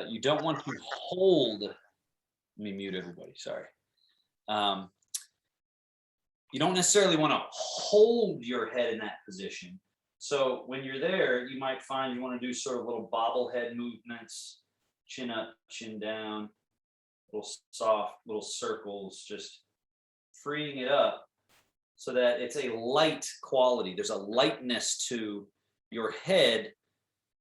You don't want to hold. Let me mute everybody. Sorry. Um, you don't necessarily want to hold your head in that position. So when you're there, you might find you want to do sort of little bobblehead movements, chin up, chin down, little soft little circles, just freeing it up so that it's a light quality. There's a lightness to your head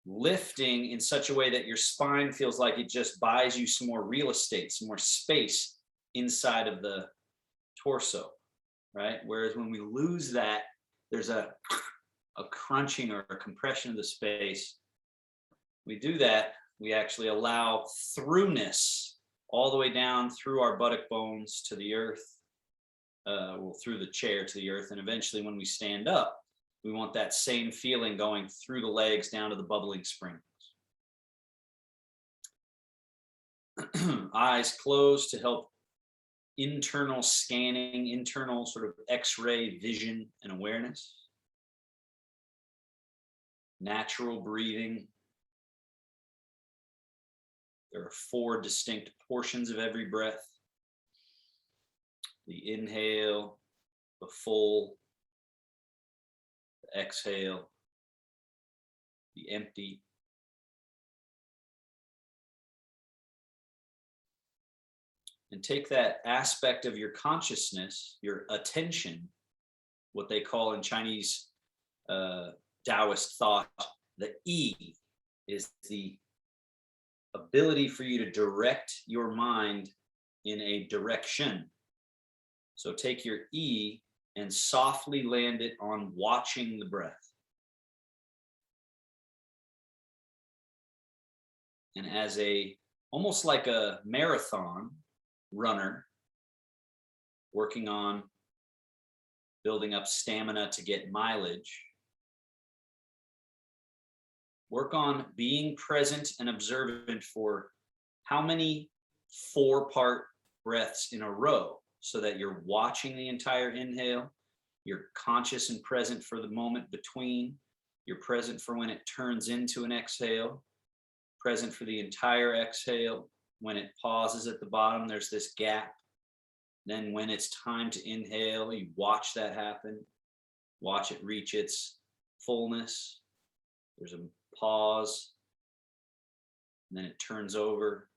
lifting in such a way that your spine feels like it just buys you some more real estate, some more space inside of the torso, right? Whereas when we lose that, there's a crunching or a compression of the space. We do that, we actually allow throughness all the way down through our buttock bones to the earth, well, through the chair to the earth. And eventually when we stand up, we want that same feeling going through the legs down to the bubbling springs. Eyes closed to help internal scanning, internal sort of X-ray vision and awareness. Natural breathing. There are 4 distinct portions of every breath. The inhale, the full, the exhale, the empty. And take that aspect of your consciousness, your attention, what they call in Chinese Taoist thought, the E is the ability for you to direct your mind in a direction. So take your E and softly land it on watching the breath. And as almost like a marathon runner working on building up stamina to get mileage, work on being present and observant for how many 4-part breaths in a row, so that you're watching the entire inhale, you're conscious and present for the moment between, you're present for when it turns into an exhale, present for the entire exhale. When it pauses at the bottom, there's this gap. Then when it's time to inhale, you watch that happen. Watch it reach its fullness. There's a pause. And then it turns over.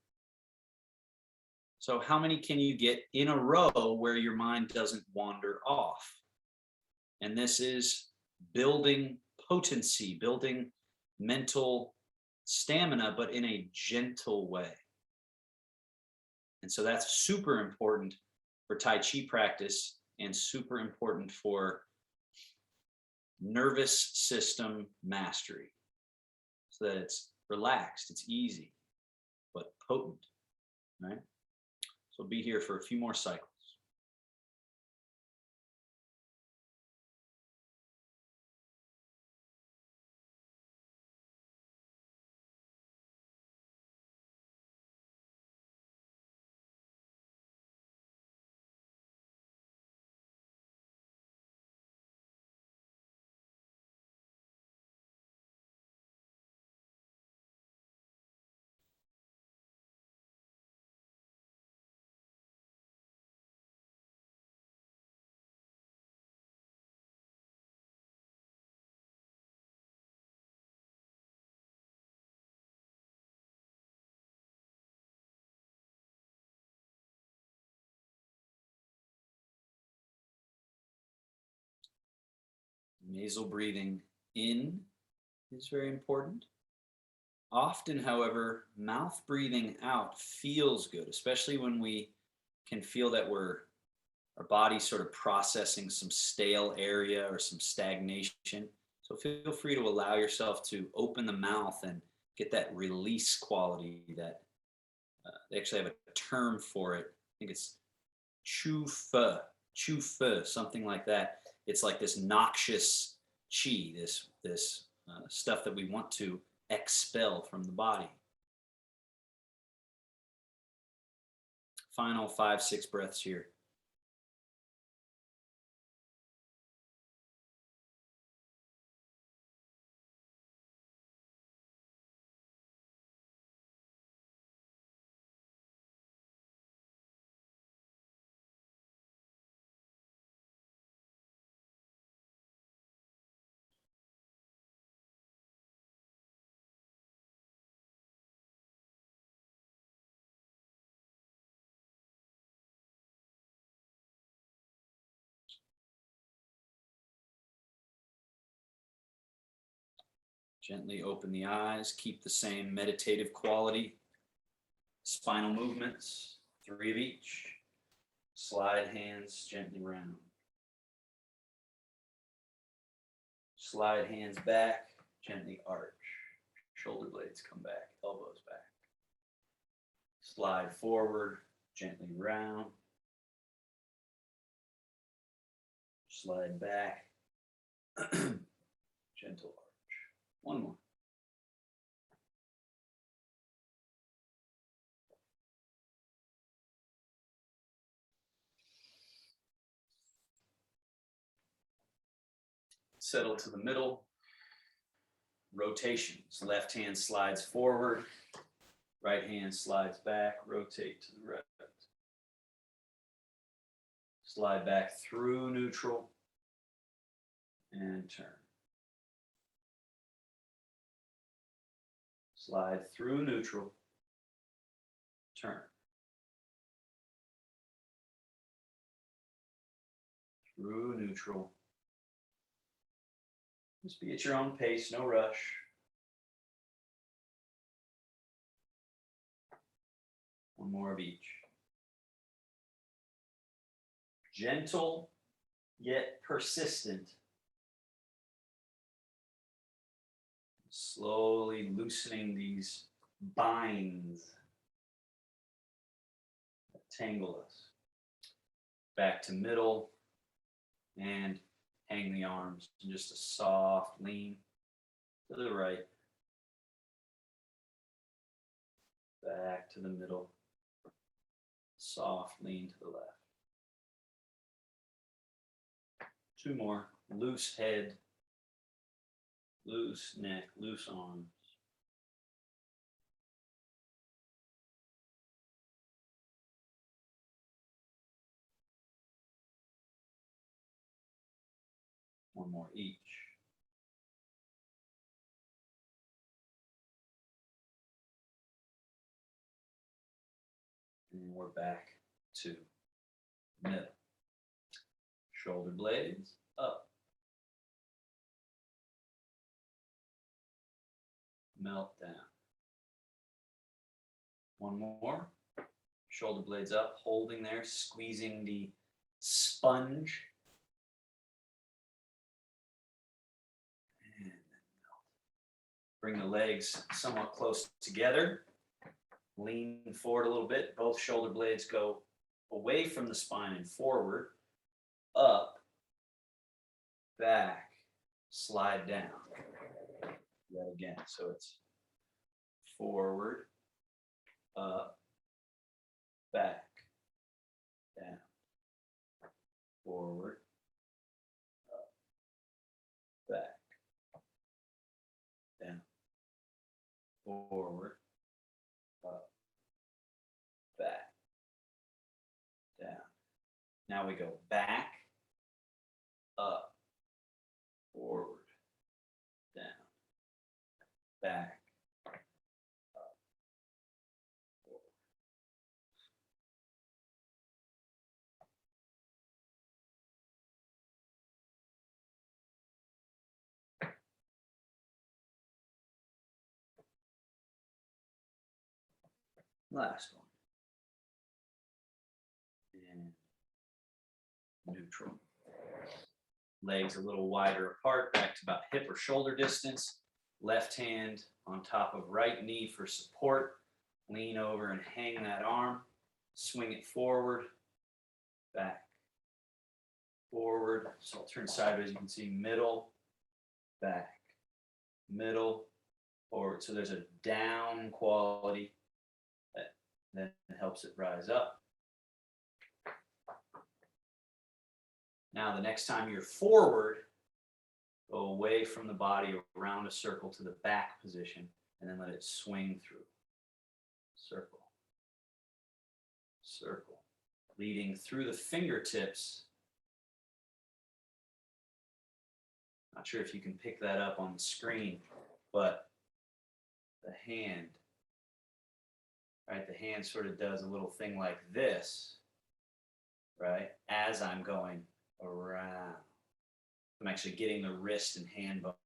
So how many can you get in a row where your mind doesn't wander off? And this is building potency, building mental stamina, but in a gentle way. And so that's super important for Tai Chi practice and super important for nervous system mastery, so that it's relaxed, it's easy, but potent, right? So be here for a few more cycles. Nasal breathing in is very important. Often, however, mouth breathing out feels good, especially when we can feel that our body's sort of processing some stale area or some stagnation. So feel free to allow yourself to open the mouth and get that release quality that they actually have a term for it. I think it's chu fe, something like that. It's like this noxious chi, this stuff that we want to expel from the body. Final 5-6 breaths here. Gently open the eyes. Keep the same meditative quality. Spinal movements, 3 of each. Slide hands gently round. Slide hands back, gently arch. Shoulder blades come back, elbows back. Slide forward, gently round. Slide back, gentle arch. One more. Settle to the middle. Rotations. Left hand slides forward. Right hand slides back. Rotate to the right. Slide back through neutral. And turn. Slide through neutral. Turn. Through neutral. Just be at your own pace, no rush. One more of each. Gentle, yet persistent. Slowly loosening these binds that tangle us. Back to middle and hang the arms in just a soft lean to the right. Back to the middle. Soft lean to the left. 2 more. Loose head, loose neck, loose arms. One more each. And we're back to middle. Shoulder blades up. Melt down. One more. Shoulder blades up, holding there, squeezing the sponge. And then melt. Bring the legs somewhat close together. Lean forward a little bit. Both shoulder blades go away from the spine and forward. Up, back, slide down. That again. So it's forward, up, back, down, forward, up, back, down, forward, up, back, down. Now we go back, up, forward, down, back, up, forward. Last one. And neutral. Legs a little wider apart, back to about hip or shoulder distance. Left hand on top of right knee for support. Lean over and hang that arm. Swing it forward, back, forward. So I'll turn sideways. You can see middle, back, middle, forward. So there's a down quality that then helps it rise up. Now, the next time you're forward, go away from the body around a circle to the back position, and then let it swing through. Circle, circle, leading through the fingertips. Not sure if you can pick that up on the screen, but the hand, right? The hand sort of does a little thing like this, right? As I'm going around. I'm actually getting the wrist and hand bones.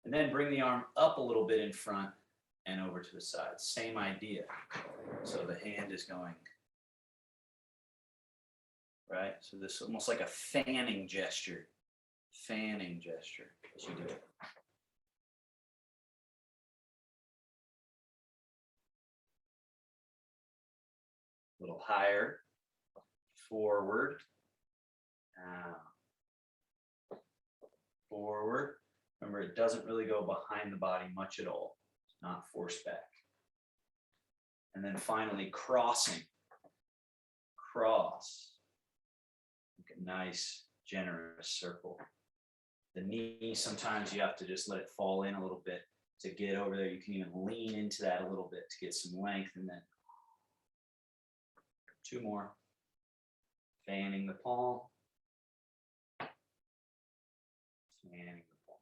And then bring the arm up a little bit in front and over to the side. Same idea. So the hand is going, right? So this is almost like a fanning gesture. Fanning gesture as you do it. A little higher, forward, forward. Remember, it doesn't really go behind the body much at all. It's not forced back. And then finally, crossing. Cross. Make a nice, generous circle. The knee, sometimes you have to just let it fall in a little bit to get over there. You can even lean into that a little bit to get some length, and then 2 more. Fanning the palm. Fanning the palm.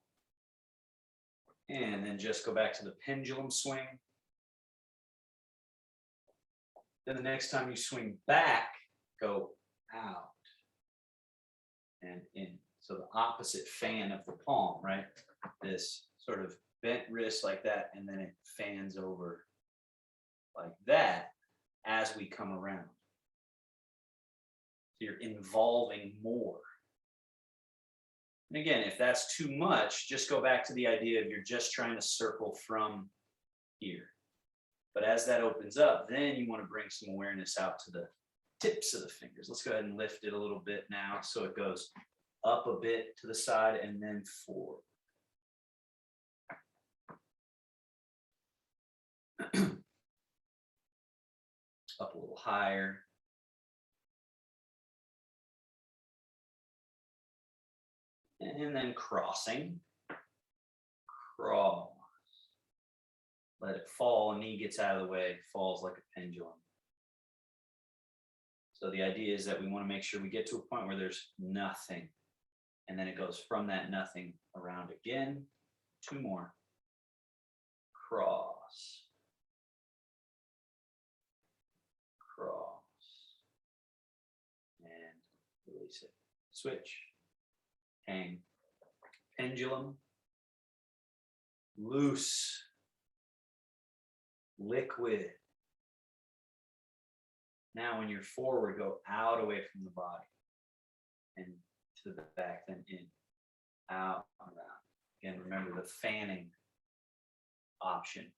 And then just go back to the pendulum swing. Then the next time you swing back, go out and in. So the opposite fan of the palm, right? This sort of bent wrist like that, and then it fans over like that as we come around. So you're involving more. And again, if that's too much, just go back to the idea of you're just trying to circle from here. But as that opens up, then you want to bring some awareness out to the tips of the fingers. Let's go ahead and lift it a little bit now so it goes up a bit to the side and then forward. Up a little higher. And then crossing. Cross. Let it fall, knee gets out of the way, falls like a pendulum. So the idea is that we want to make sure we get to a point where there's nothing. And then it goes from that nothing around again. 2 more. Cross. Cross. And release it. Switch. Hang. Pendulum. Loose. Liquid. Now when you're forward, go out away from the body and to the back, then in, out, around. Again, remember the fanning option.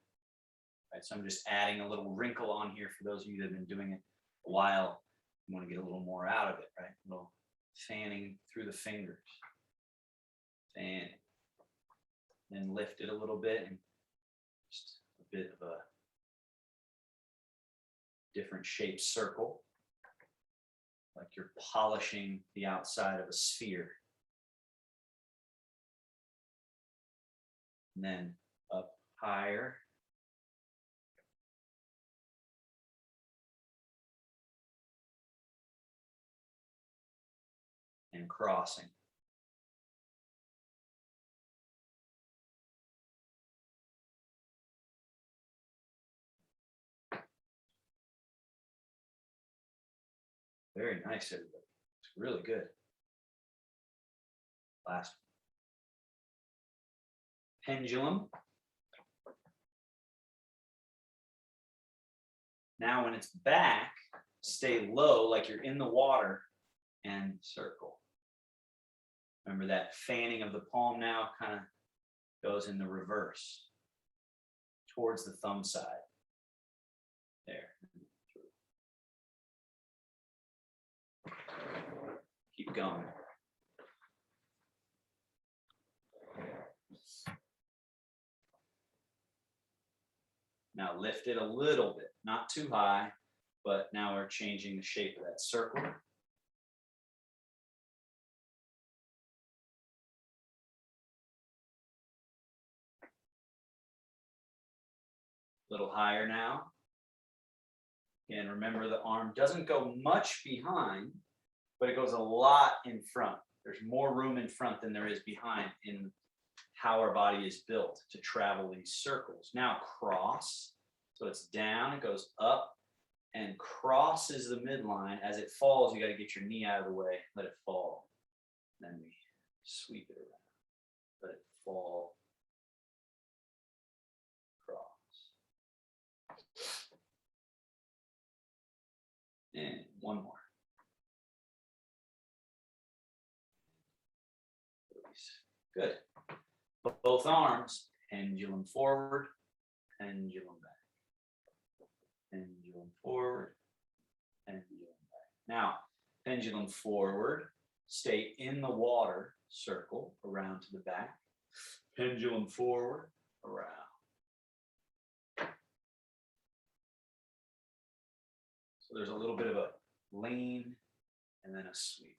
Right, so I'm just adding a little wrinkle on here for those of you that have been doing it a while. You want to get a little more out of it, right? A little fanning through the fingers. Fan. Then lift it a little bit and just a bit of a different shaped circle, like you're polishing the outside of a sphere. And then up higher. And crossing. Very nice, everybody. It's really good. Last one. Pendulum. Now when it's back, stay low like you're in the water and circle. Remember that fanning of the palm now kind of goes in the reverse towards the thumb side. There. Keep going. Now lift it a little bit, not too high, but now we're changing the shape of that circle. A little higher now. Again, remember the arm doesn't go much behind, but it goes a lot in front. There's more room in front than there is behind in how our body is built to travel these circles. Now cross, so it's down, it goes up and crosses the midline. As it falls, you got to get your knee out of the way, let it fall. Then we sweep it around, let it fall Good. Both arms, pendulum forward, pendulum back. Pendulum forward, pendulum back. Now, pendulum forward, stay in the water, circle around to the back. Pendulum forward, around. So there's a little bit of a lean and then a sweep.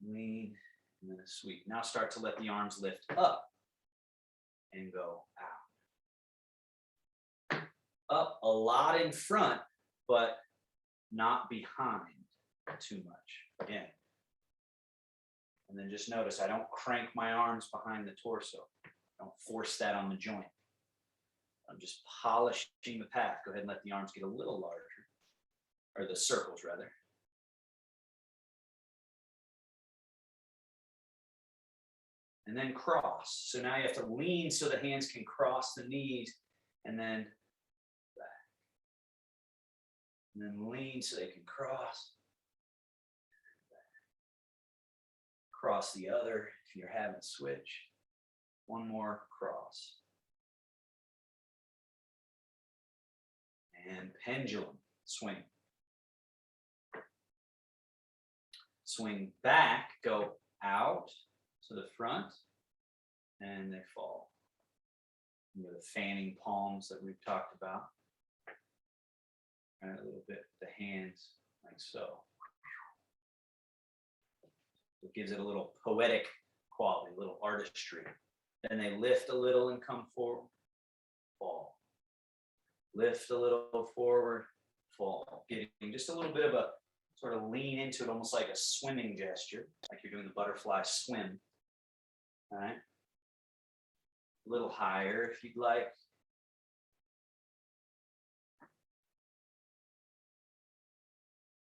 Lean and then a sweep. Now start to let the arms lift up and go out. Up a lot in front, but not behind too much. Again. And then just notice I don't crank my arms behind the torso. Don't force that on the joint. I'm just polishing the path. Go ahead and let the arms get a little larger, or the circles rather. And then cross. So now you have to lean so the hands can cross the knees, and then back. And then lean so they can cross. Cross the other if you're having a switch. One more cross. And pendulum swing. Swing back, go out to the front, and they fall. You know, the fanning palms that we've talked about. And a little bit the hands like so. It gives it a little poetic quality, a little artistry. Then they lift a little and come forward, fall. Lift a little forward, fall. Getting just a little bit of a sort of lean into it, almost like a swimming gesture, like you're doing the butterfly swim. All right. A little higher if you'd like.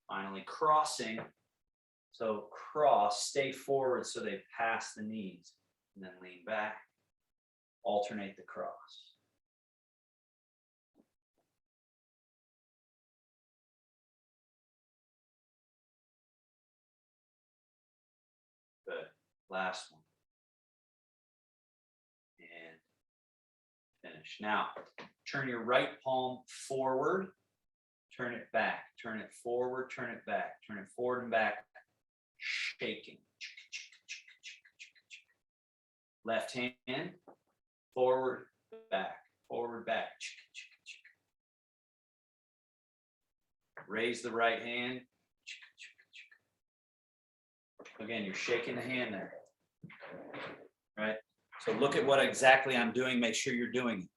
Finally, crossing. So cross, stay forward so they pass the knees, and then lean back. Alternate the cross. Good. Last one. And finish. Now, turn your right palm forward, turn it back, turn it forward, turn it back, turn it forward and back, shaking. Left hand, forward, back, forward, back. Raise the right hand. Again, you're shaking the hand there. Right? So look at what exactly I'm doing. Make sure you're doing it.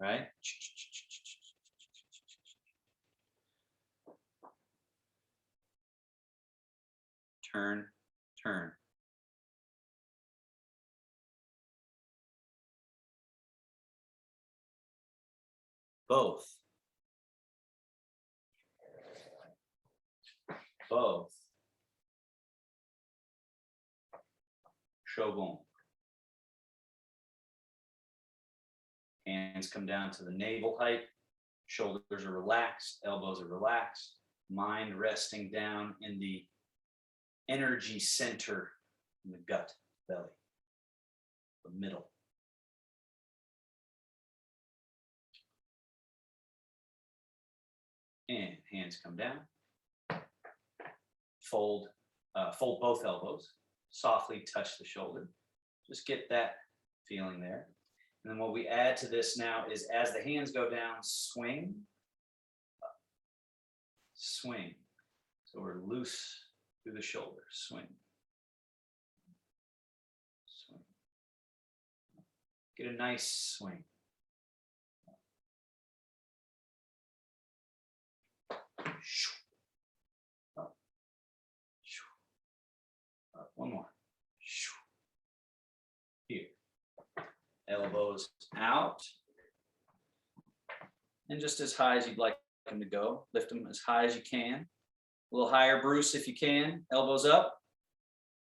Right? Turn, turn. Both. Both. Shogun. Hands come down to the navel height. Shoulders are relaxed. Elbows are relaxed. Mind resting down in the energy center in the gut, belly, the middle. And hands come down. Fold both elbows. Softly touch the shoulder. Just get that feeling there. And then what we add to this now is as the hands go down, swing, up, swing. So we're loose through the shoulder, swing. Swing. Get a nice swing. Up. Up. One more. Here. Elbows out. And just as high as you'd like them to go. Lift them as high as you can. A little higher, Bruce, if you can. Elbows up.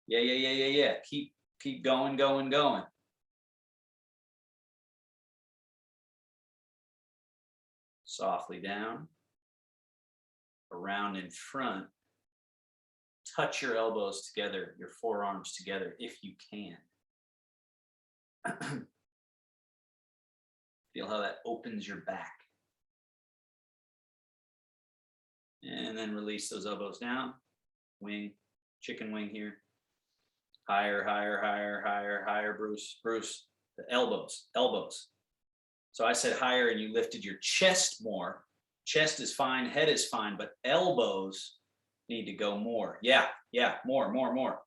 Yeah. Keep going, going. Softly down. Around in front touch your elbows together, your forearms together if you can. Feel how that opens your back. And then release those elbows down. Wing, chicken wing here. Higher, higher, higher, higher, higher, Bruce. Bruce, the elbows, elbows. So I said higher and you lifted your chest more. Chest is fine, head is fine, but elbows need to go more. Yeah, more, more, more.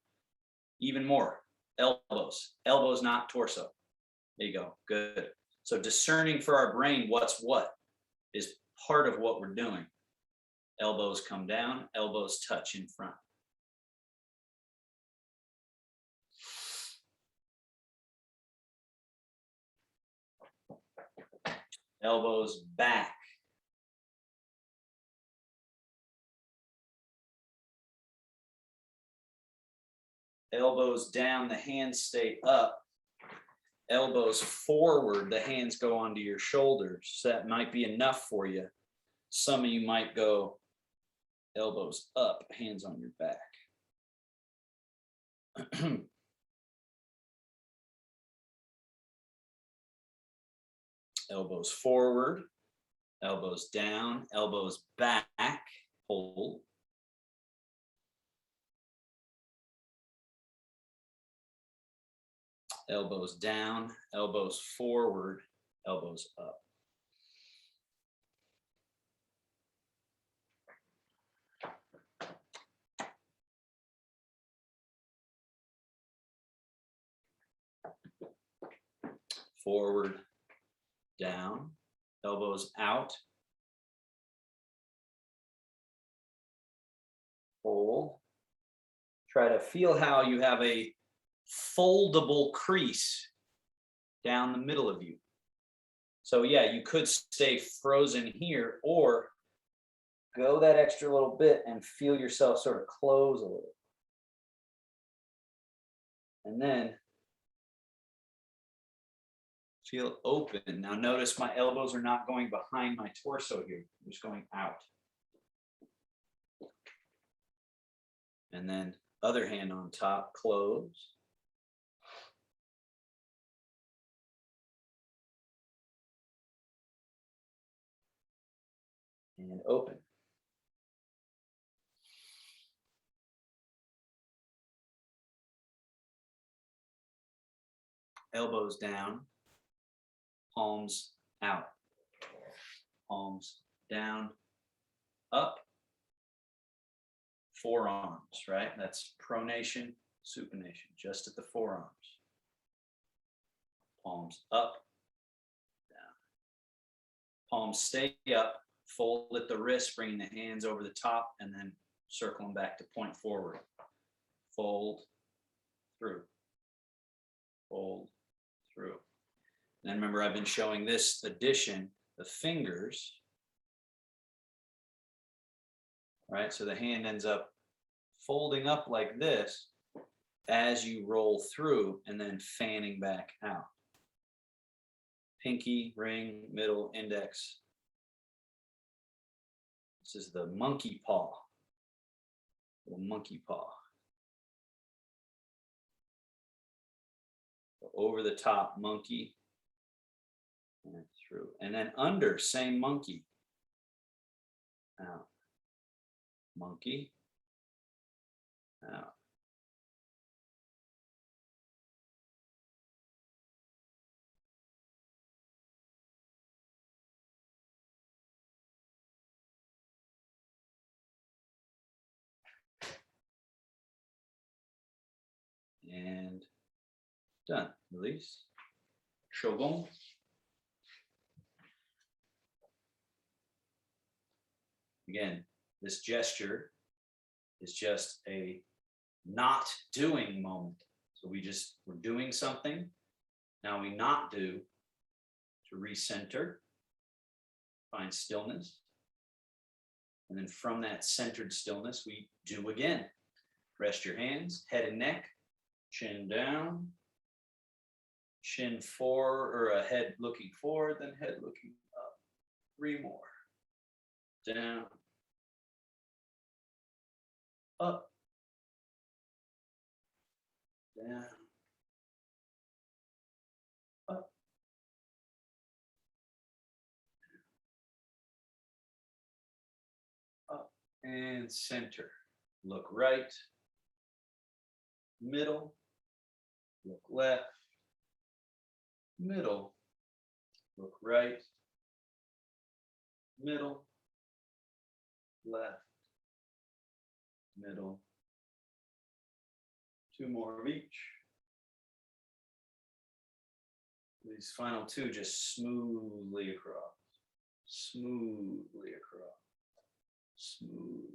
Even more. Elbows, elbows, not torso. There you go, good. So discerning for our brain what's what is part of what we're doing. Elbows come down, elbows touch in front. Elbows back. Elbows down, the hands stay up. Elbows forward, the hands go onto your shoulders. So that might be enough for you. Some of you might go elbows up, hands on your back. Elbows forward, elbows down, elbows back, hold. Elbows down, elbows forward, elbows up. Forward, down, elbows out. Hold. Try to feel how you have a foldable crease down the middle of you. So yeah, you could stay frozen here or go that extra little bit and feel yourself sort of close a little. And then feel open. Now notice my elbows are not going behind my torso here. I'm just going out. And then other hand on top, close. And open. Elbows down, palms out, palms down, up, forearms, right? That's pronation, supination, just at the forearms. Palms up, down. Palms stay up, fold at the wrist, bringing the hands over the top, and then circling back to point forward. Fold, through, fold, through. And then remember, I've been showing this addition, the fingers, right? So the hand ends up folding up like this as you roll through and then fanning back out. Pinky, ring, middle, index. This is the monkey paw, little monkey paw. So over the top, monkey, and through. And then under, same monkey. Out. Monkey. Out. And done. Release. Shogun. Again, this gesture is just a not doing moment. So we're doing something. Now we not do to recenter, find stillness. And then from that centered stillness, we do again. Rest your hands, head and neck, chin down, chin forward, or a head looking forward, then head looking up. 3 more. Down, up, down, up, up, and center. Look right, middle, look left, middle, look right, middle, left, middle. Two more of each. These final two just smoothly across, smoothly across, smoothly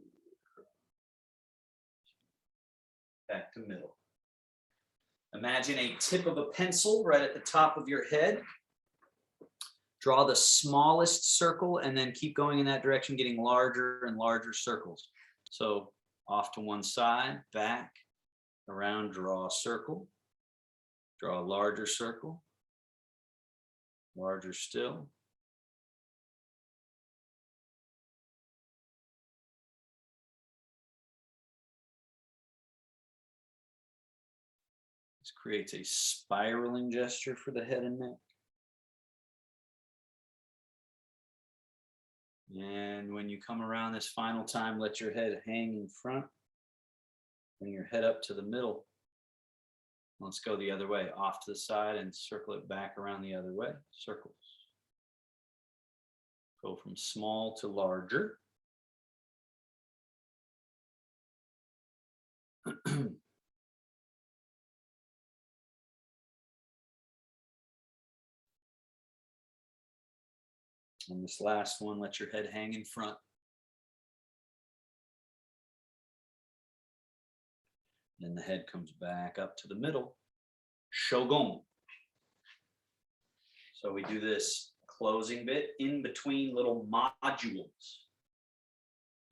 across. Back to middle. Imagine a tip of a pencil right at the top of your head. Draw the smallest circle and then keep going in that direction, getting larger and larger circles. So off to one side, back, around, draw a circle, draw a larger circle, larger still. This creates a spiraling gesture for the head and neck. And when you come around this final time, let your head hang in front. Bring your head up to the middle. Let's go the other way, off to the side and circle it back around the other way. Circles. Go from small to larger. And this last one, let your head hang in front. Then the head comes back up to the middle. Shogun. So we do this closing bit in between little modules,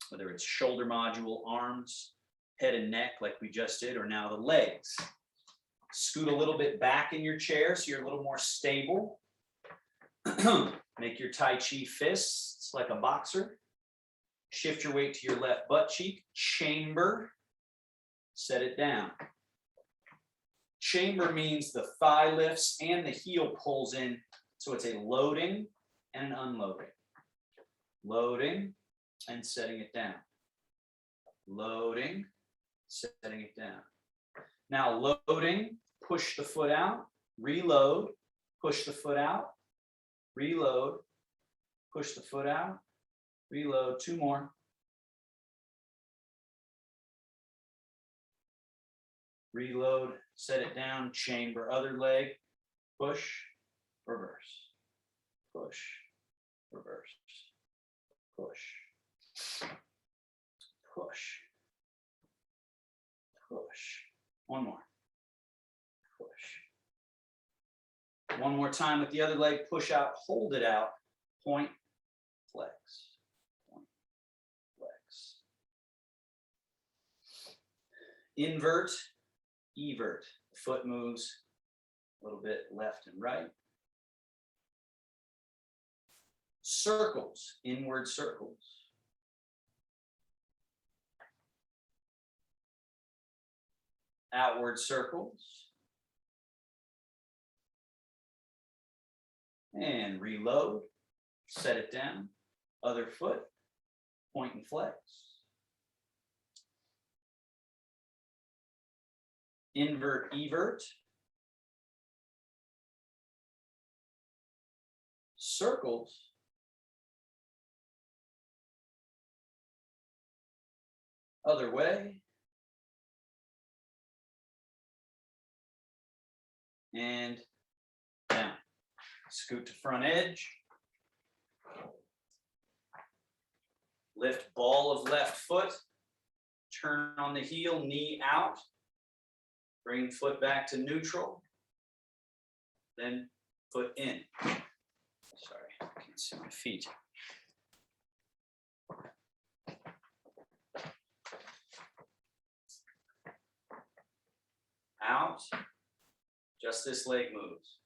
whether it's shoulder module, arms, head and neck like we just did, or now the legs. Scoot a little bit back in your chair so you're a little more stable. Make your Tai Chi fists like a boxer. Shift your weight to your left butt cheek. Chamber. Set it down. Chamber means the thigh lifts and the heel pulls in. So it's a loading and an unloading. Loading and setting it down. Loading, setting it down. Now loading, push the foot out, reload, push the foot out, reload, push the foot out, reload. Two more. Reload, set it down, chamber, other leg, push, reverse, push, reverse, push, push, push. One more. Push. One more time with the other leg, push out, hold it out, point, flex, point, flex. Invert, evert. The foot moves a little bit left and right. Circles, inward circles. Outward circles. And reload, set it down, other foot, point and flex. Invert, evert. Circles. Other way. And down. Scoot to front edge. Lift ball of left foot. Turn on the heel, knee out. Bring foot back to neutral. Then foot in. Sorry, I can't see my feet. Out. Just this leg moves.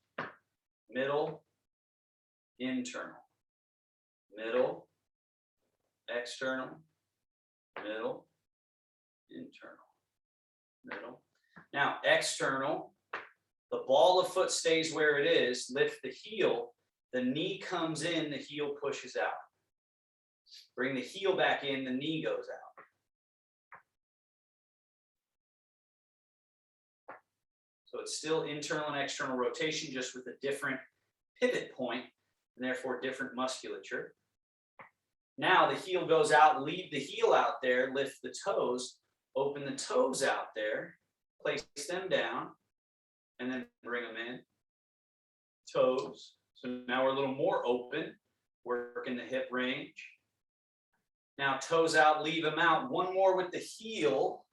Middle, internal. Middle, external. Middle, internal. Middle. Now, external, the ball of foot stays where it is, lift the heel, the knee comes in, the heel pushes out. Bring the heel back in, the knee goes out. So it's still internal and external rotation, just with a different pivot point, and therefore different musculature. Now the heel goes out, leave the heel out there, lift the toes, open the toes out there, place them down, and then bring them in. Toes. So now we're a little more open, working the hip range. Now toes out, leave them out. One more with the heel.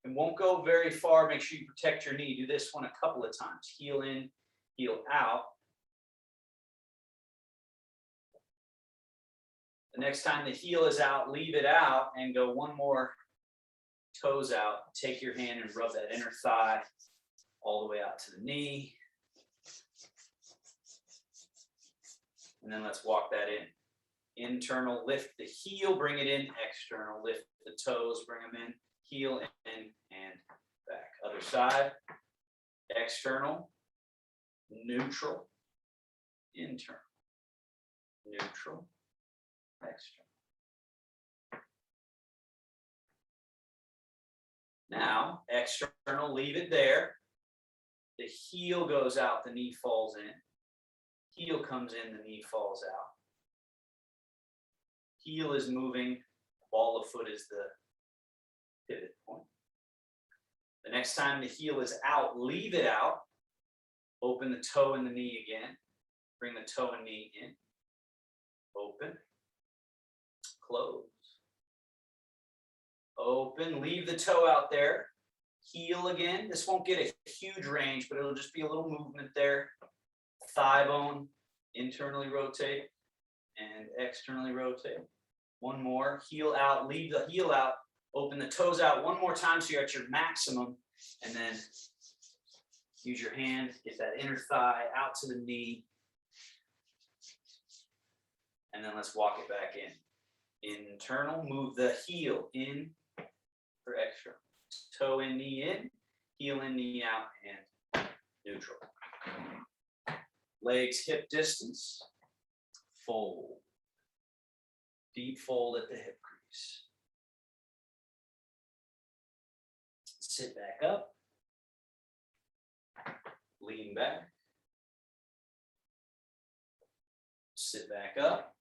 It won't go very far. Make sure you protect your knee. Do this one a couple of times. Heel in, heel out. The next time the heel is out, leave it out and go one more toes out. Take your hand and rub that inner thigh all the way out to the knee. And then let's walk that in. Internal, lift the heel, bring it in. External, lift the toes, bring them in. Heel in and back. Other side. External, neutral, internal, neutral, external. Now, external, leave it there. The heel goes out, the knee falls in. Heel comes in, the knee falls out. Heel is moving, ball of foot is the pivot point. The next time the heel is out, leave it out. Open the toe and the knee again. Bring the toe and knee in. Open. Close. Open. Leave the toe out there. Heel again. This won't get a huge range, but it'll just be a little movement there. Thigh bone. Internally rotate and externally rotate. One more. Heel out. Leave the heel out. Open the toes out one more time so you're at your maximum, and then use your hand, get that inner thigh out to the knee, and then let's walk it back in. Internal, move the heel in for extra. Toe in, knee in, heel in, knee out, and neutral. Legs hip distance, fold. Deep fold at the hip crease. Sit back up, lean back, sit back up,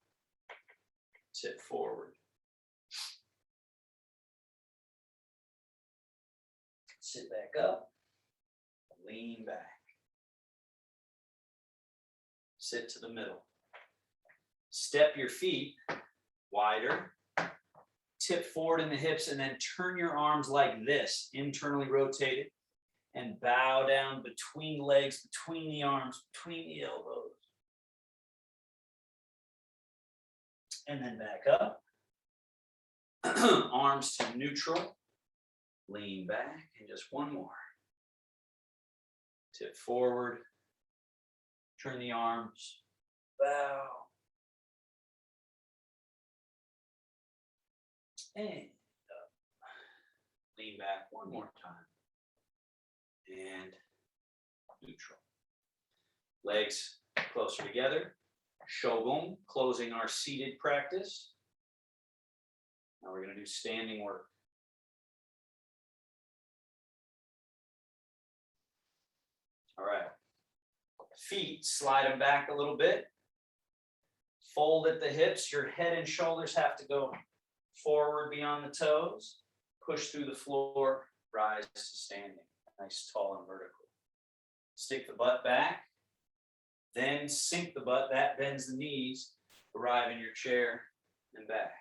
tip forward, sit back up, lean back, sit to the middle, step your feet wider, tip forward in the hips, and then turn your arms like this, internally rotated, and bow down between legs, between the arms, between the elbows. And then back up. Arms to neutral, lean back, and just one more. Tip forward, turn the arms, bow. And up. Lean back one more time. And neutral. Legs closer together. Shogun, closing our seated practice. Now we're going to do standing work. All right. Feet, slide them back a little bit. Fold at the hips. Your head and shoulders have to go forward beyond the toes, push through the floor, rise to standing. Nice, tall, and vertical. Stick the butt back, then sink the butt. That bends the knees. Arrive in your chair and back.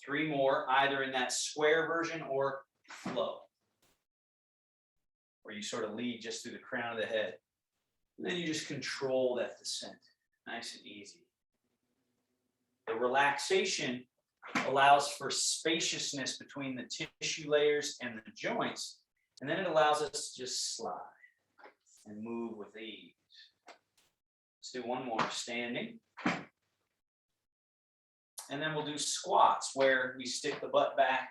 3 more, either in that square version or flow, where you sort of lead just through the crown of the head. And then you just control that descent. Nice and easy. The relaxation allows for spaciousness between the tissue layers and the joints, and then it allows us to just slide and move with ease. Let's do one more, standing. And then we'll do squats, where we stick the butt back,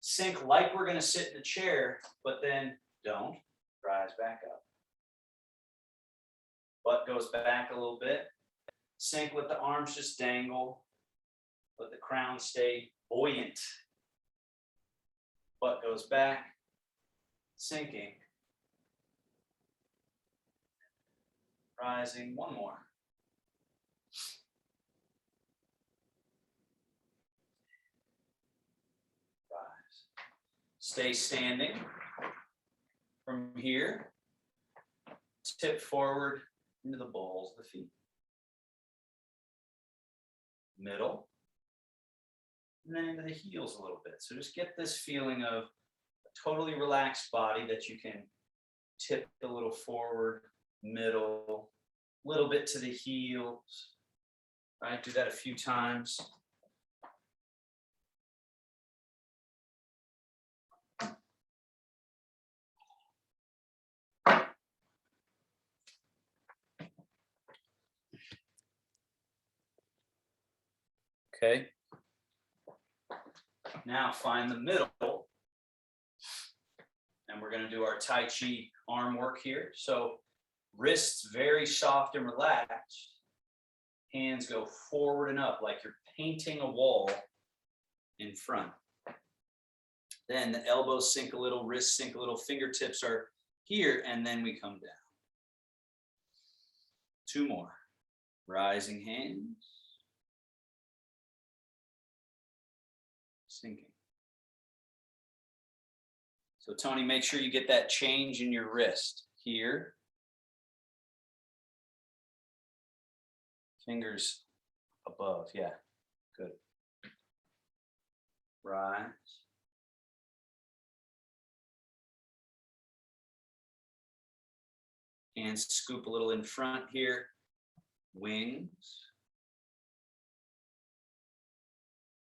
sink like we're going to sit in the chair, but then Don't. Rise back up. Butt goes back a little bit. Sink, let the arms just dangle. Let the crown stay buoyant. Butt goes back, sinking. Rising, one more. Rise. Stay standing. From here, tip forward into the balls of the feet. Middle, and then into the heels a little bit. So just get this feeling of a totally relaxed body that you can tip a little forward, middle, a little bit to the heels. All right, do that a few times. Okay. Now find the middle. And we're going to do our Tai Chi arm work here. So wrists very soft and relaxed. Hands go forward and up like you're painting a wall in front. Then the elbows sink a little, wrists sink a little, fingertips are here, and then we come down. Two more. Rising hands. Sinking. So Tony, make sure you get that change in your wrist. Here. Fingers above, yeah, good. Rise. Hands scoop a little in front here. Wings.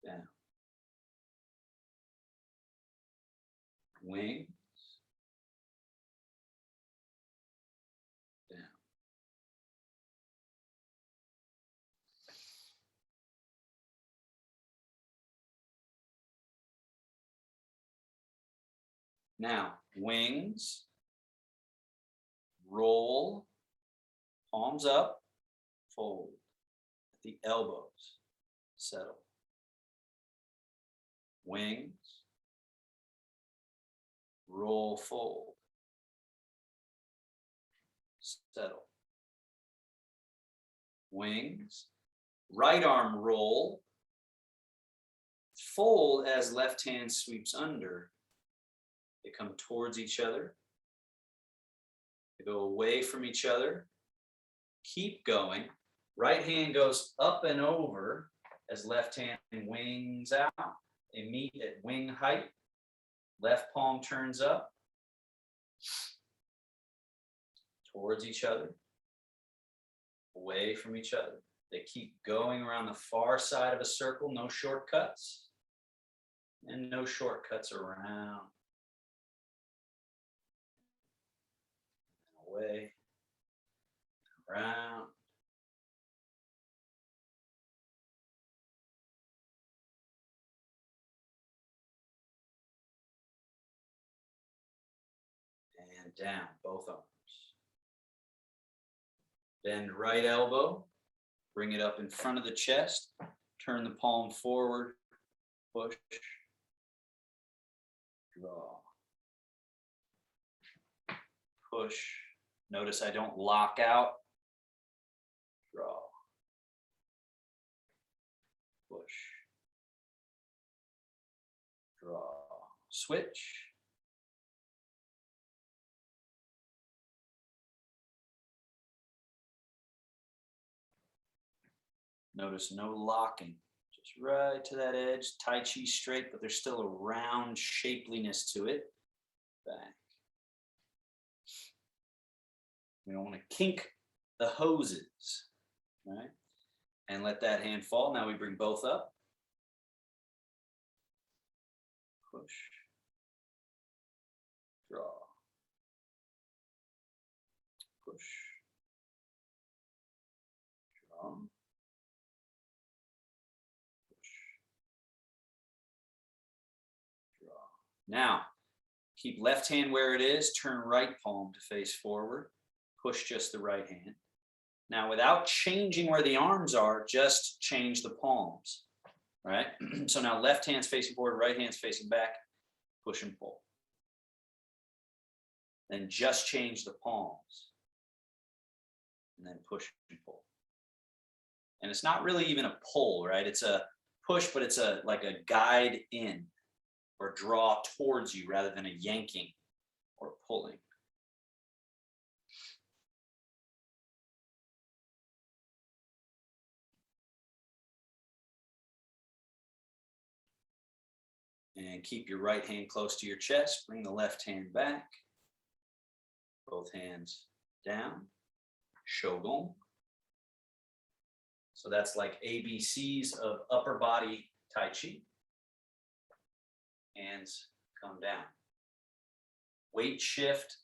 Down. Wings. Down. Now, wings. Roll. Palms up. Fold. At the elbows. Settle. Wings. Roll, fold. Settle. Wings. Right arm roll. Fold as left hand sweeps under. They come towards each other. They go away from each other. Keep going. Right hand goes up and over as left hand wings out. They meet at wing height. Left palm turns up towards each other, away from each other. They keep going around the far side of a circle, no shortcuts, and no shortcuts around, away, around. And down, both arms. Bend right elbow, bring it up in front of the chest, turn the palm forward, push, draw, push. Notice I don't lock out, draw, push, draw, switch. Notice no locking, just right to that edge, Tai Chi straight, but there's still a round shapeliness to it. Back. We don't want to kink the hoses, right? And let that hand fall. Now we bring both up. Push. Draw. Push. Draw. Now, Keep left hand where it is, turn right palm to face forward, push just the right hand. Now, without changing where the arms are, just change the palms, right? So now left hand's facing forward, right hand's facing back, push and pull. Then just change the palms, and then push and pull. And it's not really even a pull, right? It's a push, but it's like a guide in or draw towards you rather than a yanking or pulling. And keep your right hand close to your chest. Bring the left hand back. Both hands down. Shogun. So that's like ABCs of upper body Tai Chi. Hands come down. Weight shift.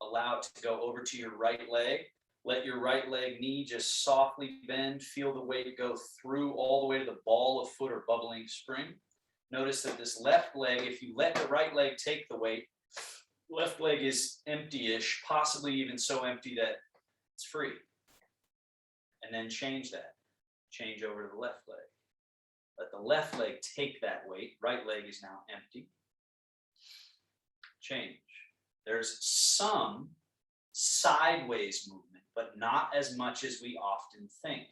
Allow it to go over to your right leg. Let your right leg knee just softly bend. Feel the weight go through all the way to the ball of foot or bubbling spring. Notice that this left leg, if you let the right leg take the weight, left leg is empty-ish, possibly even so empty that it's free. And then change that. Change over to the left leg. Let the left leg take that weight. Right leg is now empty. Change. There's some sideways movement, but not as much as we often think.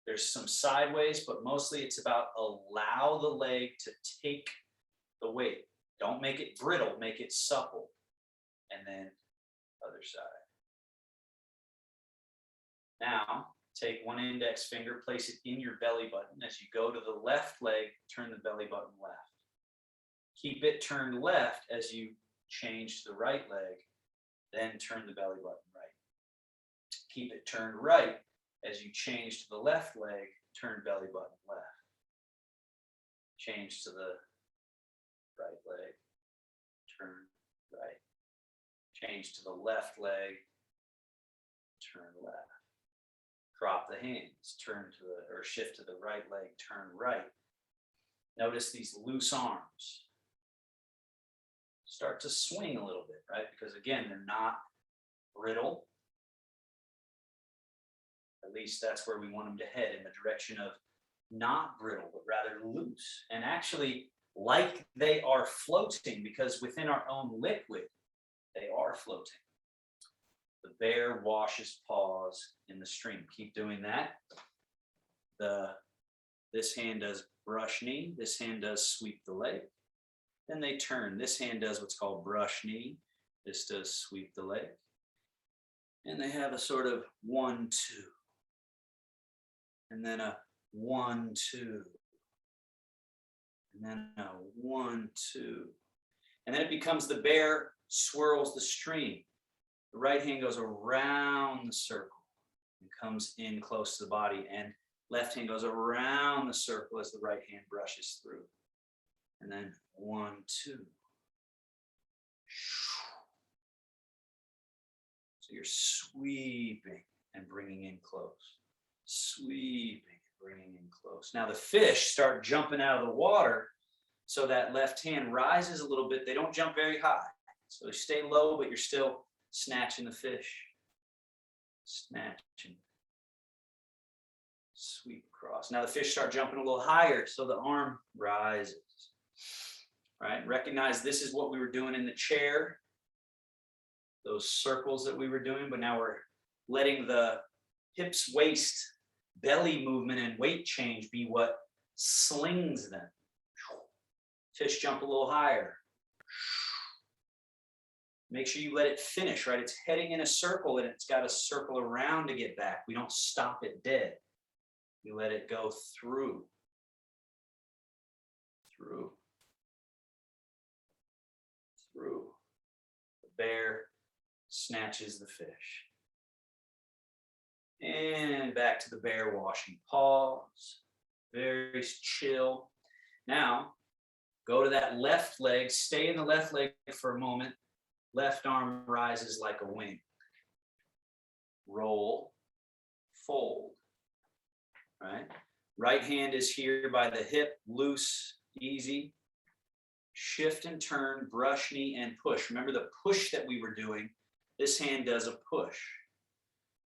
There's some sideways, but mostly it's about allow the leg to take the weight. Don't make it brittle, make it supple. And then other side. Now, take one index finger, place it in your belly button. As you go to the left leg, turn the belly button left. Keep it turned left as you change to the right leg, then turn the belly button right. Keep it turned right as you change to the left leg, turn belly button left. Change to the right leg, turn right. Change to the left leg, turn left. Drop the hands, turn to the, or shift to the right leg, turn right. Notice these loose arms. Start to swing a little bit, right? Because again, they're not brittle. At least that's where we want them to head, in the direction of not brittle, but rather loose. And actually, like they are floating, because within our own liquid, they are floating. The bear washes paws in the stream. Keep doing that. This hand does brush knee. This hand does sweep the leg. Then they turn. This hand does what's called brush knee. This does sweep the leg. And they have a sort of 1, 2. And then a 1, 2. And then a 1, 2. And then it becomes the bear swirls the stream. The right hand goes around the circle and comes in close to the body. And left hand goes around the circle as the right hand brushes through. And then 1, 2. So you're sweeping and bringing in close. Sweeping and bringing in close. Now the fish start jumping out of the water, so that left hand rises a little bit. They don't jump very high. So they stay low, but you're still snatching the fish. Snatching. Sweep across. Now the fish start jumping a little higher, so the arm rises. Right? Recognize this is what we were doing in the chair. Those circles that we were doing, but now we're letting the hips, waist, belly movement and weight change be what slings them. Fish jump a little higher. Make sure you let it finish, right? It's heading in a circle and it's got to circle around to get back. We don't stop it dead. We let it go through. Through. The bear snatches the fish. And back to the bear washing paws. Very chill. Now, go to that left leg. Stay in the left leg for a moment. Left arm rises like a wing. Roll, fold. Right? Right hand is here by the hip, loose, easy. shift and turn, brush, knee, and push. Remember the push that we were doing, this hand does a push.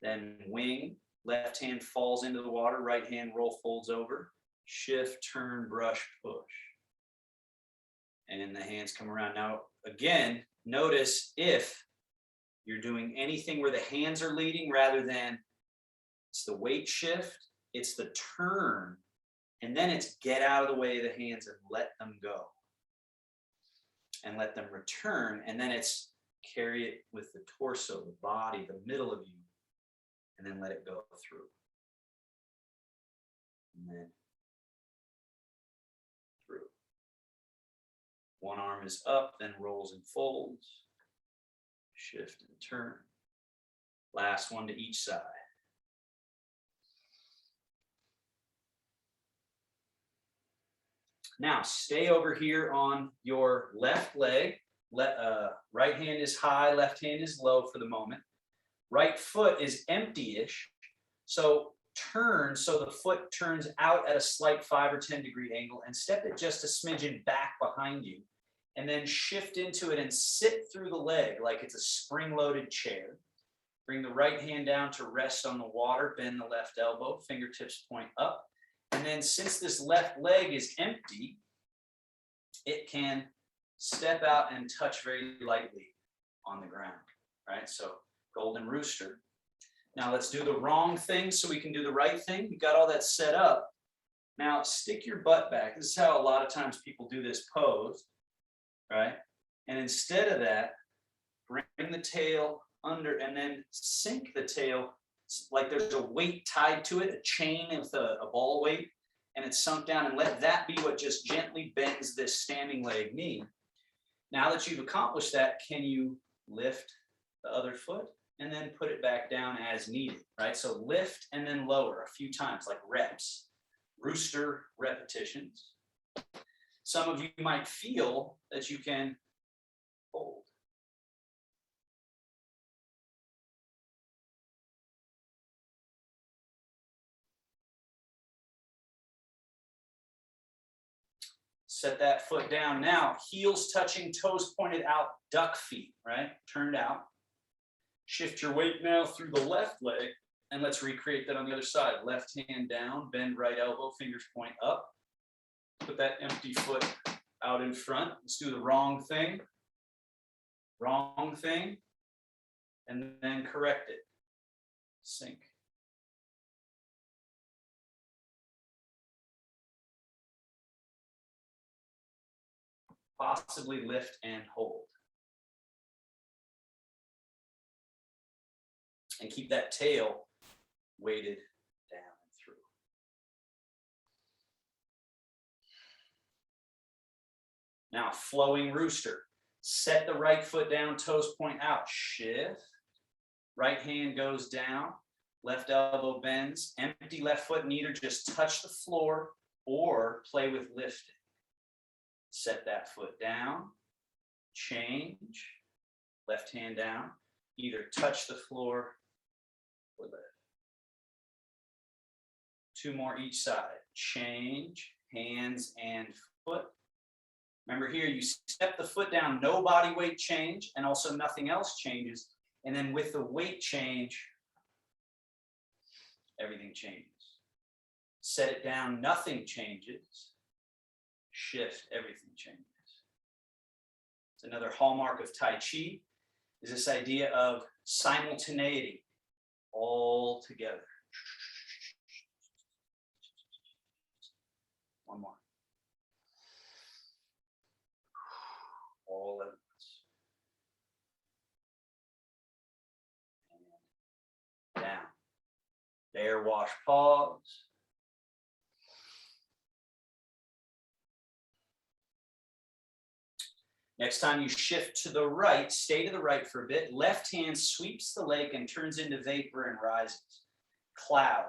Then wing, left hand falls into the water, right hand roll folds over, shift, turn, brush, push. And then the hands come around. Now, again, notice if you're doing anything where the hands are leading rather than it's the weight shift, it's the turn, and then it's get out of the way of the hands and let them go. And let them return, and then it's carry it with the torso, the body, the middle of you, and then let it go through. And then through. One arm is up, then rolls and folds. Shift and turn. Last one to each side. Now, stay over here on your left leg. Right hand is high, left hand is low for the moment. Right foot is empty-ish. So turn so the foot turns out at a slight 5 or 10 degree angle and step it just a smidgen back behind you. And then shift into it and sit through the leg like it's a spring-loaded chair. Bring the right hand down to rest on the water, bend the left elbow, fingertips point up. And then since this left leg is empty, it can step out and touch very lightly on the ground, right? So golden rooster. Now let's do the wrong thing so we can do the right thing. We got all that set up. Now stick your butt back. This is how a lot of times people do this pose, right? And instead of that, bring the tail under and then sink the tail like there's a weight tied to it, a chain with a ball weight, and it's sunk down, and let that be what just gently bends this standing leg knee. Now that you've accomplished that, can you lift the other foot and then put it back down as needed, right? So lift and then lower a few times, like reps, rooster repetitions. Some of you might feel that you can hold. Set that foot down. Now, heels touching, toes pointed out, duck feet, right? Turned out. Shift your weight now through the left leg, and let's recreate that on the other side. Left hand down, bend right elbow, fingers point up. Put that empty foot out in front. Let's do the wrong thing, and then correct it. Sink. Possibly lift and hold. And keep that tail weighted down and through. Now, flowing rooster. Set the right foot down, toes point out. Shift. Right hand goes down. Left elbow bends. Empty left foot and either just touch the floor or play with lifting. Set that foot down, change, left hand down, either touch the floor or lift. Two more each side, change, hands and foot. Remember here, you step the foot down, no body weight change, and also nothing else changes. And then with the weight change, everything changes. Set it down, nothing changes. Shift, everything changes. It's another hallmark of Tai Chi, is this idea of simultaneity, all together. One more. All at once. And down. Bear wash, pause. Next time you shift to the right, stay to the right for a bit. Left hand sweeps the leg and turns into vapor and rises. Cloud.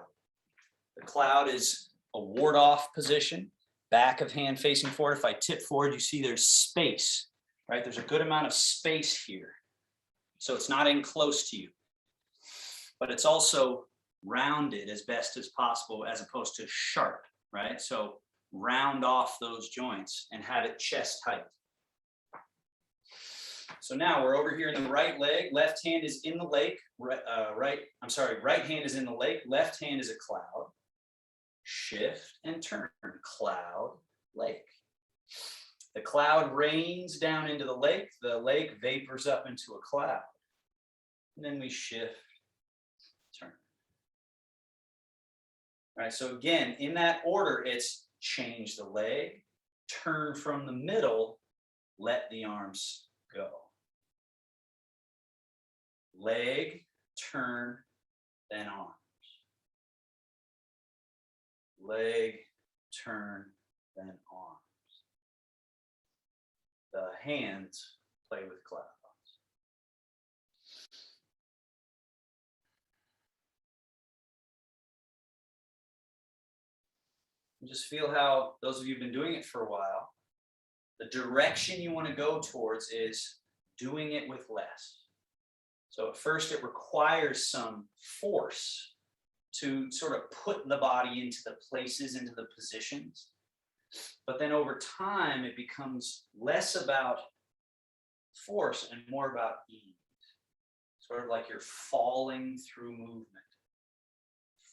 The cloud is a ward-off position. Back of hand facing forward. If I tip forward, you see there's space, right? There's a good amount of space here. So it's not in close to you. But it's also rounded as best as possible as opposed to sharp, right? So round off those joints and have it chest height. So now we're over here in the right leg. Left hand is in the lake. Right hand is in the lake. Left hand is a cloud. Shift and turn. Cloud, lake. The cloud rains down into the lake. The lake vapors up into a cloud. And then we shift, turn. All right, so again, in that order, it's change the leg, turn from the middle, let the arms go. Leg, turn, then arms. Leg, turn, then arms. The hands play with clouds. Just feel how, those of you who've been doing it for a while, the direction you want to go towards is doing it with less. So at first it requires some force to sort of put the body into the places, into the positions. But then over time, it becomes less about force and more about ease. Sort of like you're falling through movement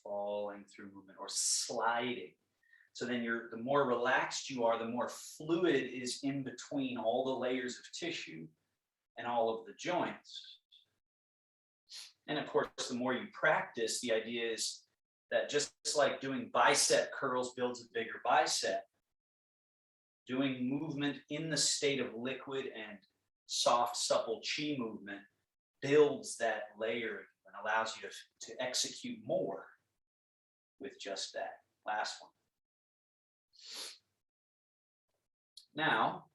or sliding. So then the more relaxed you are, the more fluid is in between all the layers of tissue and all of the joints. And of course, the more you practice, the idea is that just like doing bicep curls builds a bigger bicep, doing movement in the state of liquid and soft, supple chi movement builds that layer and allows you to execute more with just that. Last one. Now,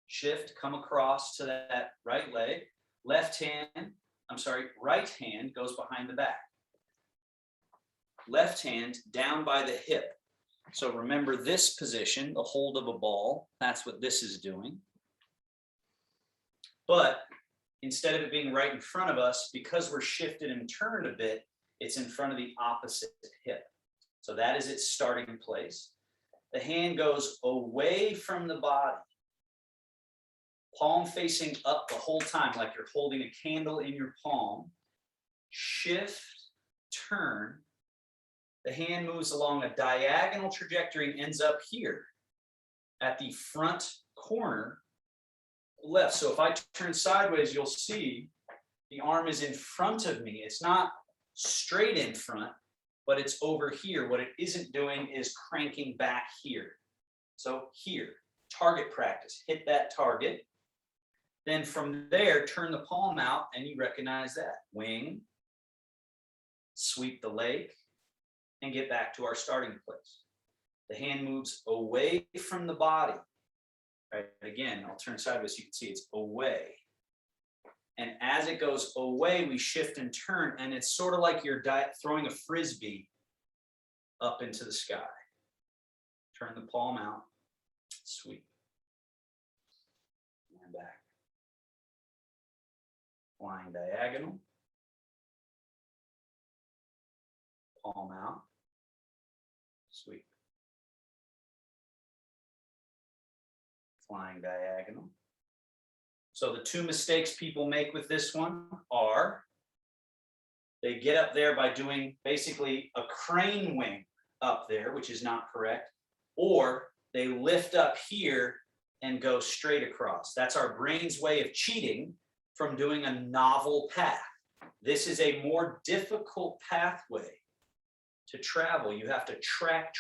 shift, come across to that right leg. Right hand goes behind the back. Left hand down by the hip. So remember this position, the hold of a ball, that's what this is doing. But instead of it being right in front of us, because we're shifted and turned a bit, it's in front of the opposite hip. So that is its starting place. The hand goes away from the body, palm facing up the whole time, like you're holding a candle in your palm. Shift, turn. The hand moves along a diagonal trajectory and ends up here at the front corner left. So if I turn sideways, you'll see the arm is in front of me. It's not straight in front, but it's over here. What it isn't doing is cranking back here. So here, target practice, hit that target. Then from there, turn the palm out and you recognize that. Wing, sweep the leg, and get back to our starting place. The hand moves away from the body. Right, again, I'll turn sideways so you can see it's away. And as it goes away, we shift and turn, and it's sort of like you're throwing a frisbee up into the sky. Turn the palm out, sweep, and back. Flying diagonal, palm out, sweep. Flying diagonal. So the two mistakes people make with this one are they get up there by doing basically a crane wing up there, which is not correct, or they lift up here and go straight across. That's our brain's way of cheating from doing a novel path. This is a more difficult pathway to travel. You have to track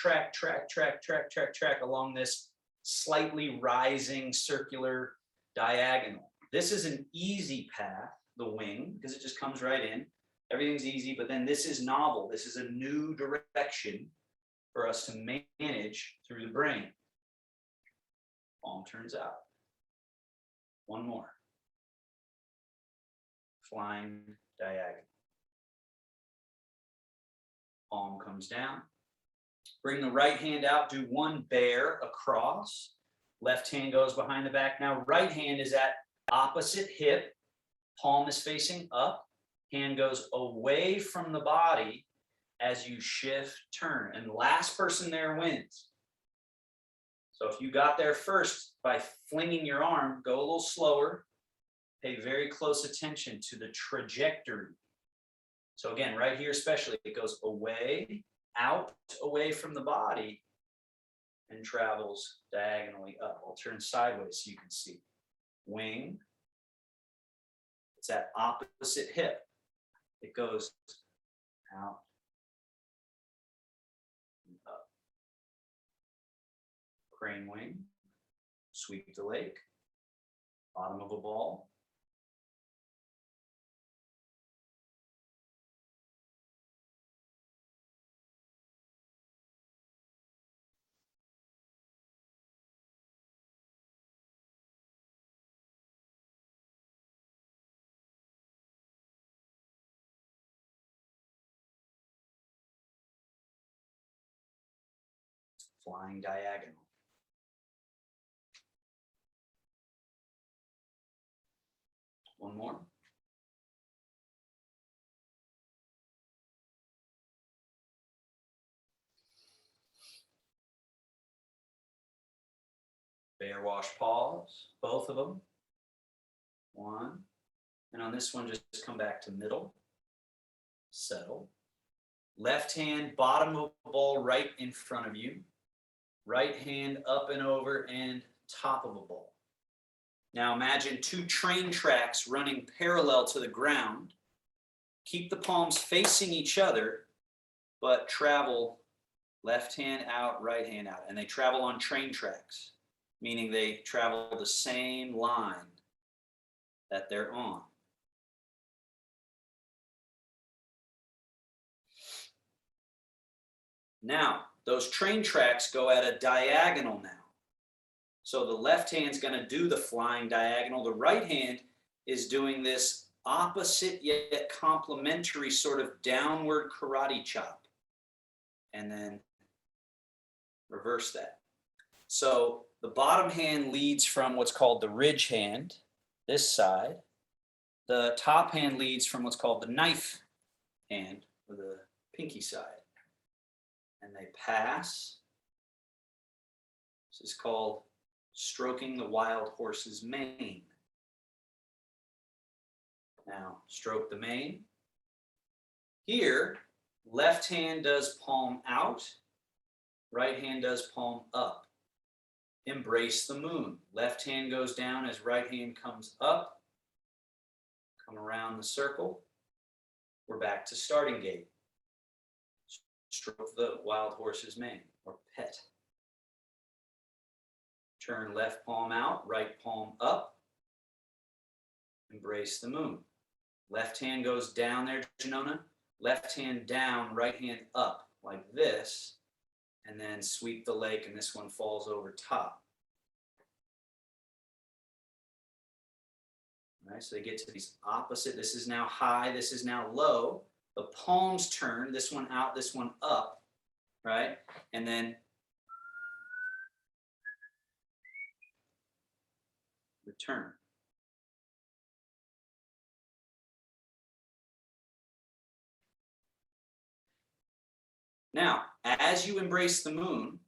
along this slightly rising circular diagonal. This is an easy path, the wing, because it just comes right in. Everything's easy, but then this is novel. This is a new direction for us to manage through the brain. Palm turns out. One more. Flying diagonal. Palm comes down. Bring the right hand out, do one bear across. Left hand goes behind the back. Now right hand is at opposite hip. Palm is facing up. Hand goes away from the body as you shift, turn. And last person there wins. So if you got there first by flinging your arm, go a little slower. pay very close attention to the trajectory. So again, right here especially, it goes away, out, away from the body, and travels diagonally up. I'll turn sideways so you can see. Wing. It's that opposite hip. It goes out and up. Crane wing. Sweep the leg. Bottom of a ball. Flying diagonal. One more. Bear wash paws, both of them. One. And on this one, just come back to middle. Settle. Left hand, bottom of the ball right in front of you. Right hand up and over and top of a ball. Now imagine two train tracks running parallel to the ground. Keep the palms facing each other, but travel left hand out, right hand out. And they travel on train tracks, meaning they travel the same line that they're on. Now, those train tracks go at a diagonal now. So the left hand's going to do the flying diagonal. The right hand is doing this opposite yet complementary sort of downward karate chop. And then reverse that. So the bottom hand leads from what's called the ridge hand, this side. The top hand leads from what's called the knife hand, or the pinky side. And they pass. This is called stroking the wild horse's mane. Now, stroke the mane. Here, left hand does palm out, right hand does palm up. Embrace the moon. Left hand goes down as right hand comes up. Come around the circle. We're back to starting gait. Stroke the wild horse's mane, or pet. Turn left palm out, right palm up. Embrace the moon. Left hand goes down there, Janona. Left hand down, right hand up, like this. And then sweep the leg, and this one falls over top. All right, so they get to these opposite. This is now high, this is now low. The palms turn, this one out, this one up, right? And then return. Now, as you embrace the moon,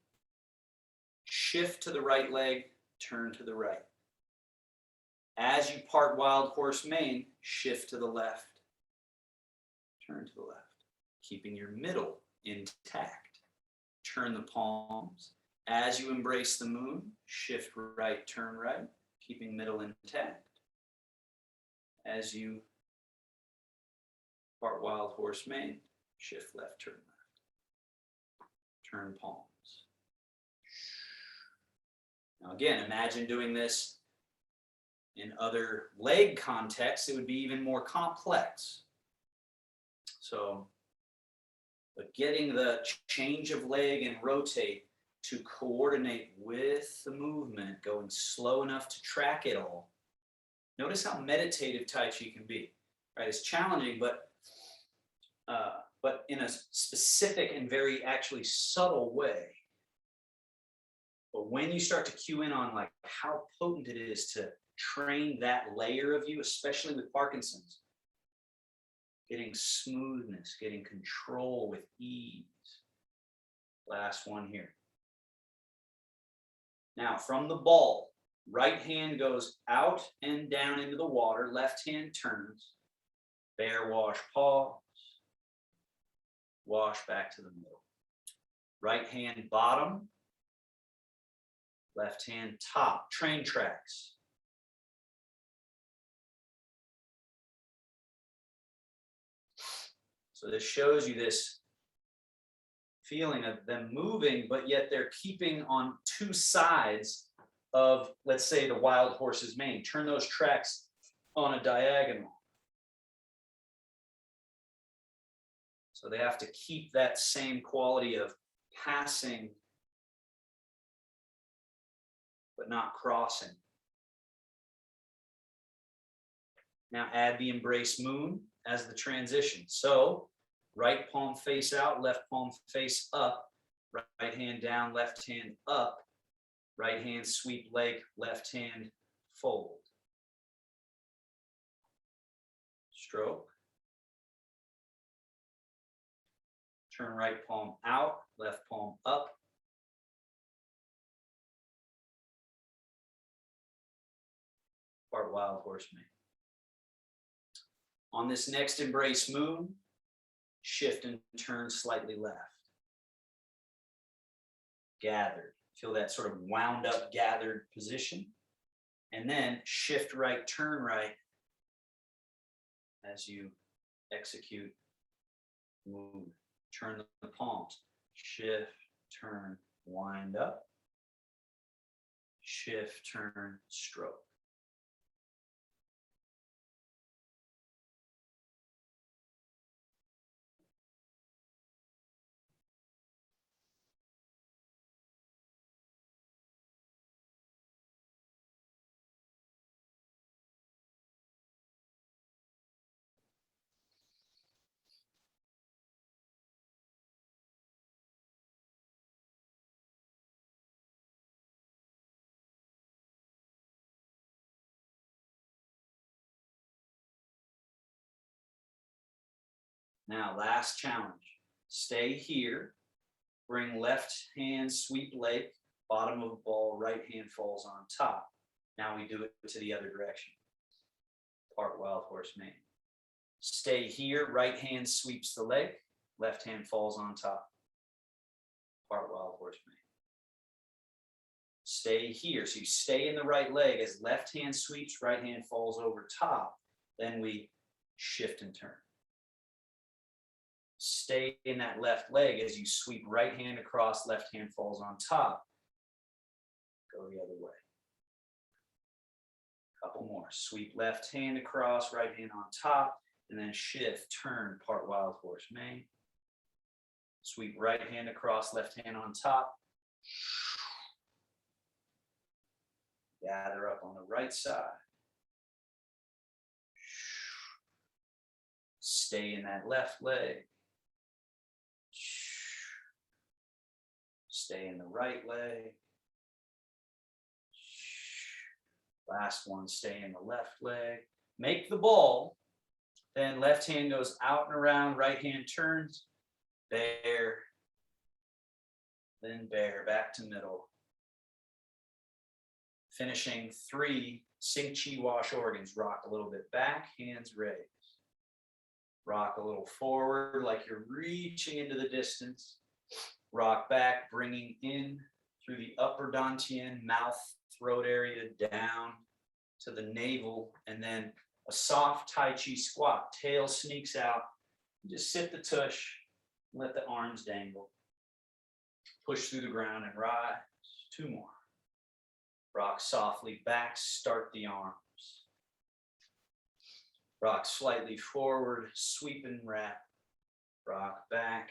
shift to the right leg, turn to the right. As you part wild horse mane, shift to the left, turn to the left, keeping your middle intact. Turn the palms. As you embrace the moon, shift right, turn right, keeping middle intact. As you part wild horse mane, shift left, turn left. Turn palms. Now again, imagine doing this in other leg contexts. It would be even more complex. So, but getting the change of leg and rotate to coordinate with the movement, going slow enough to track it all. Notice how meditative Tai Chi can be. Right? It's challenging, but in a specific and very actually subtle way. But when you start to cue in on like how potent it is to train that layer of you, especially with Parkinson's, getting smoothness, getting control with ease. Last one here. Now from the ball, Right hand goes out and down into the water. Left hand turns. Bear wash, pause. Wash back to the middle. Right hand bottom. Left hand top. Train tracks. So this shows you this feeling of them moving, but yet they're keeping on two sides of, let's say, the wild horse's mane. Turn those tracks on a diagonal. So they have to keep that same quality of passing, but not crossing. Now add the embrace moon as the transition. So right palm face out, left palm face up, right hand down, left hand up, right hand sweep leg, left hand fold. Stroke. Turn right palm out, left palm up. Part wild horse mane. On this next embrace moon, shift and turn slightly left. Gathered. Feel that sort of wound up, gathered position. And then shift right, turn right as you execute move. Turn the palms. Shift, turn, wind up. Shift, turn, stroke. Now, last challenge. Stay here. Bring left hand sweep leg, bottom of the ball, right hand falls on top. Now we do it to the other direction. Part wild horse mane. Stay here, right hand sweeps the leg, left hand falls on top. Part wild horse mane. Stay here. So you stay in the right leg as left hand sweeps, right hand falls over top. Then we shift and turn. Stay in that left leg as you sweep right hand across, left hand falls on top. Go the other way. Couple more. Sweep left hand across, right hand on top, and then shift, turn, part wild horse mane. Sweep right hand across, left hand on top. Gather up on the right side. Stay in that left leg. Stay in the right leg. Last one, stay in the left leg. Make the ball. Then left hand goes out and around, right hand turns. Bear. Then bear, back to middle. Finishing 3 sing chi wash organs. Rock a little bit back, hands raised. Rock a little forward like you're reaching into the distance. Rock back, bringing in through the upper dantian, mouth, throat area down to the navel, and then a soft Tai Chi squat. Tail sneaks out. Just sit the tush, let the arms dangle. Push through the ground and rise. 2 more. Rock softly back, start the arms. Rock slightly forward, sweep and wrap. Rock back,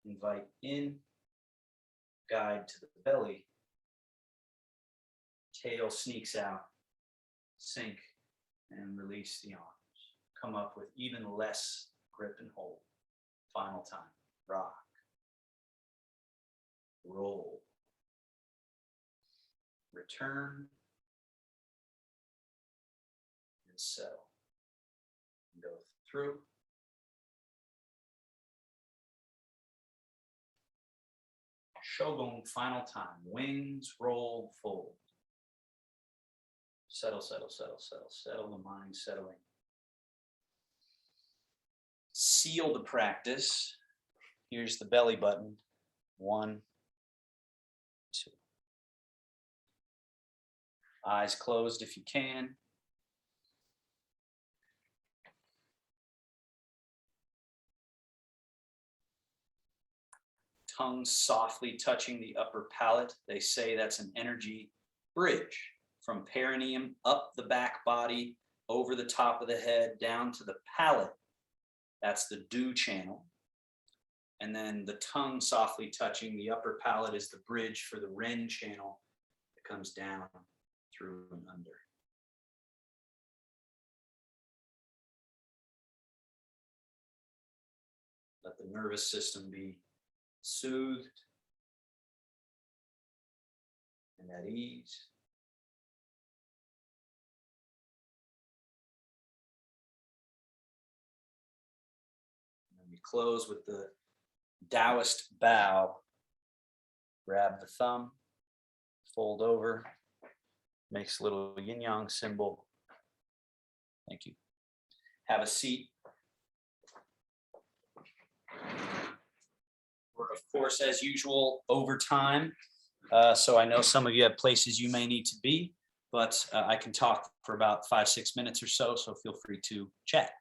invite in, guide to the belly. Tail sneaks out, sink, and release the arms. Come up with even less grip and hold. Final time. Rock. Roll. Return. And settle. Go through. Shogun, final time. Wings, roll, fold. Settle, settle, settle, settle, settle the mind, settling. Seal the practice. Here's the belly button. 1, 2. Eyes closed if you can. Tongue softly touching the upper palate. They say that's an energy bridge from perineum up the back body, over the top of the head, down to the palate. That's the do channel. And then the tongue softly touching the upper palate is the bridge for the Ren channel that comes down through and under. Let the nervous system be soothed and at ease. And then we close with the Taoist bow. Grab the thumb, fold over, makes a little yin-yang symbol. Thank you. Have a seat. We're, of course, as usual, over time. So I know some of you have places you may need to be, but I can talk for about 5-6 minutes or so, so feel free to chat.